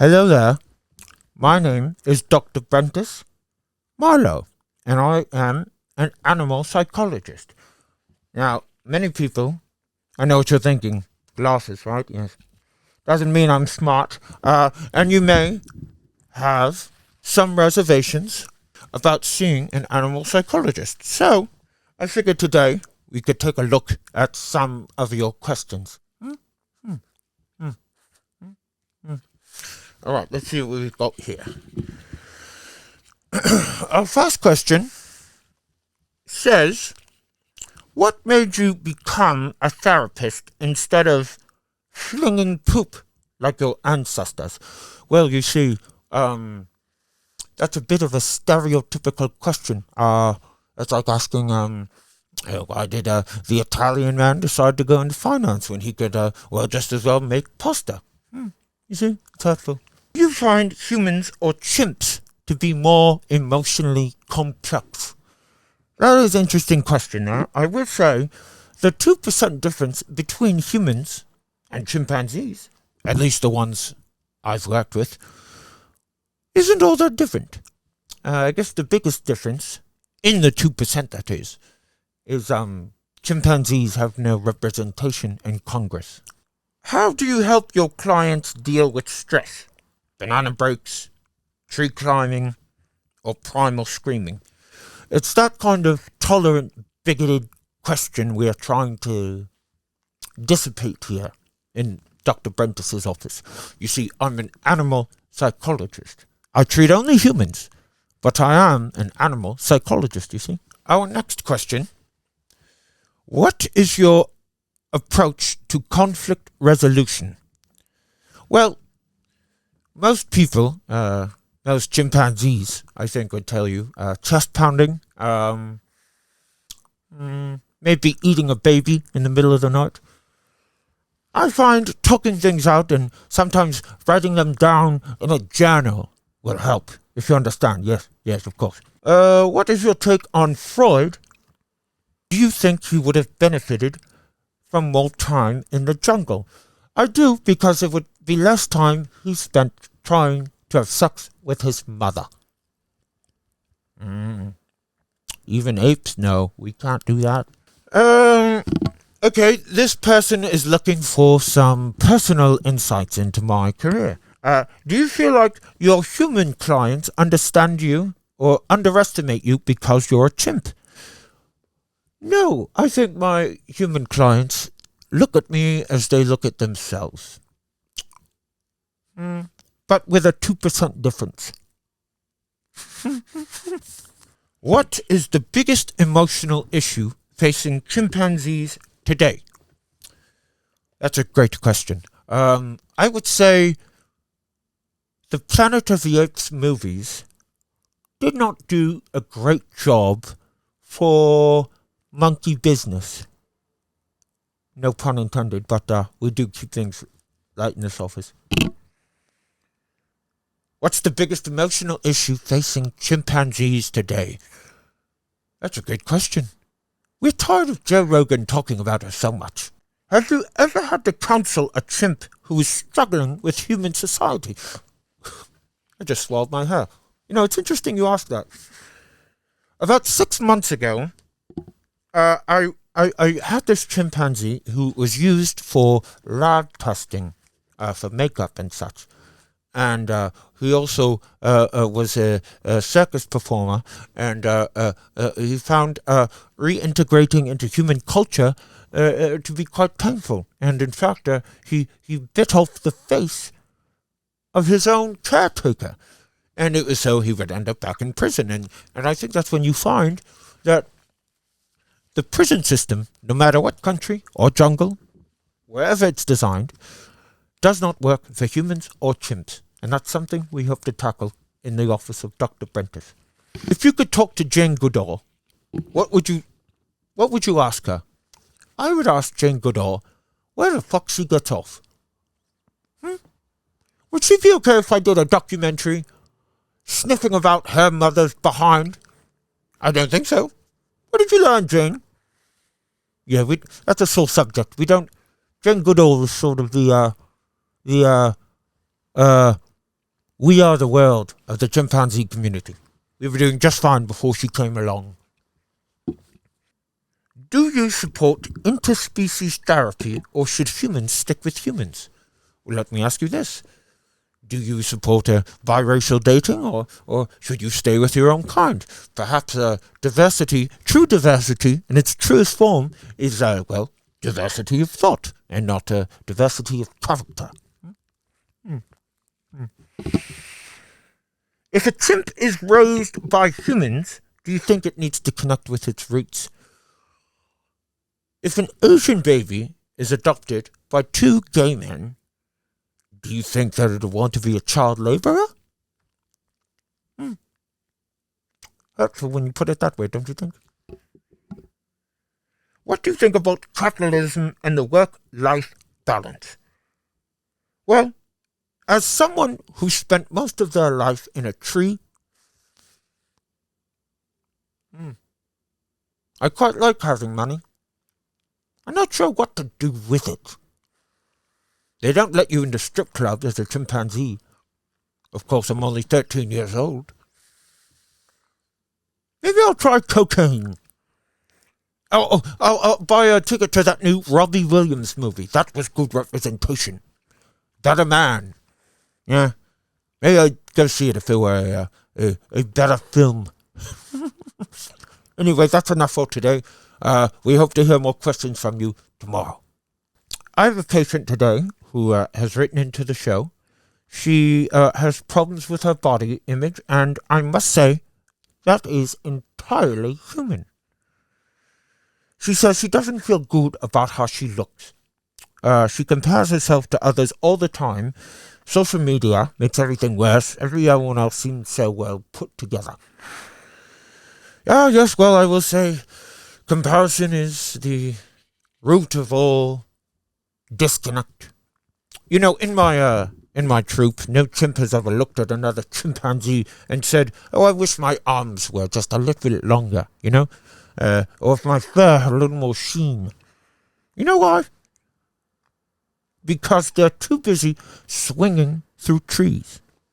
Hello there. My name is Dr. Brentus, Milo, and I am an animal psychologist. Now, many people, I know what you're thinking. Glasses, right? Yes. Doesn't mean I'm smart. And you may have some reservations about seeing an animal psychologist. So, I figured today we could take a look at some of your questions. All right, let's see what we've got here. Our first question says, what made you become a therapist instead of flinging poop like your ancestors? Well, you see, that's a bit of a stereotypical question. It's like asking, why did the Italian man decide to go into finance when he could, just as well make pasta? You see, it's hurtful. Do you find humans or chimps to be more emotionally complex? That is an interesting question. I would say the 2% difference between humans and chimpanzees, at least the ones I've worked with, isn't all that different. I guess the biggest difference, in the 2% that is chimpanzees have no representation in Congress. How do you help your clients deal with stress? Banana breaks, tree climbing, or primal screaming? It's that kind of tolerant, bigoted question we are trying to dissipate here in Dr. Brentus's office. You see, I'm an animal psychologist. I treat only humans, but I am an animal psychologist, you see. Our next question. What is your approach to conflict resolution? Well, most people, most chimpanzees, I think, would tell you, chest pounding, maybe eating a baby in the middle of the night. I find talking things out and sometimes writing them down in a journal will help, if you understand. Yes, of course. What is your take on Freud? Do you think he would have benefited from more time in the jungle? I do, because it would be less time he spent trying to have sex with his mother. Even apes know we can't do that. Okay, this person is looking for some personal insights into my career. Do you feel like your human clients understand you or underestimate you because you're a chimp? No, I think my human clients look at me as they look at themselves. But with a 2% difference. What is the biggest emotional issue facing chimpanzees today? That's a great question. I would say the Planet of the Apes movies did not do a great job for monkey business. No pun intended, but we do keep things light in this office. What's the biggest emotional issue facing chimpanzees today? That's a great question. We're tired of Joe Rogan talking about it so much. Have you ever had to counsel a chimp who is struggling with human society? I just swallowed my hair. You know, it's interesting you ask that. About 6 months ago, I had this chimpanzee who was used for lab testing, for makeup and such. And he also was a circus performer, and he found reintegrating into human culture to be quite painful. And in fact, he bit off the face of his own caretaker. And it was so he would end up back in prison. And I think that's when you find that the prison system, no matter what country or jungle, wherever it's designed, does not work for humans or chimps. And that's something we hope to tackle in the office of Dr. Brentus. If you could talk to Jane Goodall, what would you ask her? I would ask Jane Goodall where the fuck she gets off. Would she be okay if I did a documentary sniffing about her mother's behind? I don't think so. What did you learn, Jane? Yeah, that's a sore subject. Jane Goodall is sort of the We are the world of the chimpanzee community. We were doing just fine before she came along. Do you support interspecies therapy, or should humans stick with humans? Well, let me ask you this. Do you support biracial dating, or should you stay with your own kind? Perhaps diversity, true diversity, in its truest form, is, diversity of thought, and not diversity of character. If a chimp is raised by humans, do you think it needs to connect with its roots? If an Asian baby is adopted by two gay men, do you think that it'll want to be a child laborer? Hurtful when you put it that way, don't you think? What do you think about capitalism and the work-life balance? Well, as someone who spent most of their life in a tree, I quite like having money. I'm not sure what to do with it. They don't let you into strip clubs as a chimpanzee. Of course, I'm only 13 years old. Maybe I'll try cocaine. I'll buy a ticket to that new Robbie Williams movie. That was good representation. Better man. Yeah. Maybe I'd go see it if it were a better film. Anyway, that's enough for today. We hope to hear more questions from you tomorrow. I have a patient today who has written into the show. She has problems with her body image, and I must say, that is entirely human. She says she doesn't feel good about how she looks. She compares herself to others all the time. Social media makes everything worse. Everyone else seems so well put together. Yes, well, I will say comparison is the root of all disconnect. You know, in my troop, no chimp has ever looked at another chimpanzee and said, "Oh, I wish my arms were just a little bit longer," you know? Or if my fur had a little more sheen. You know why? Because they're too busy swinging through trees.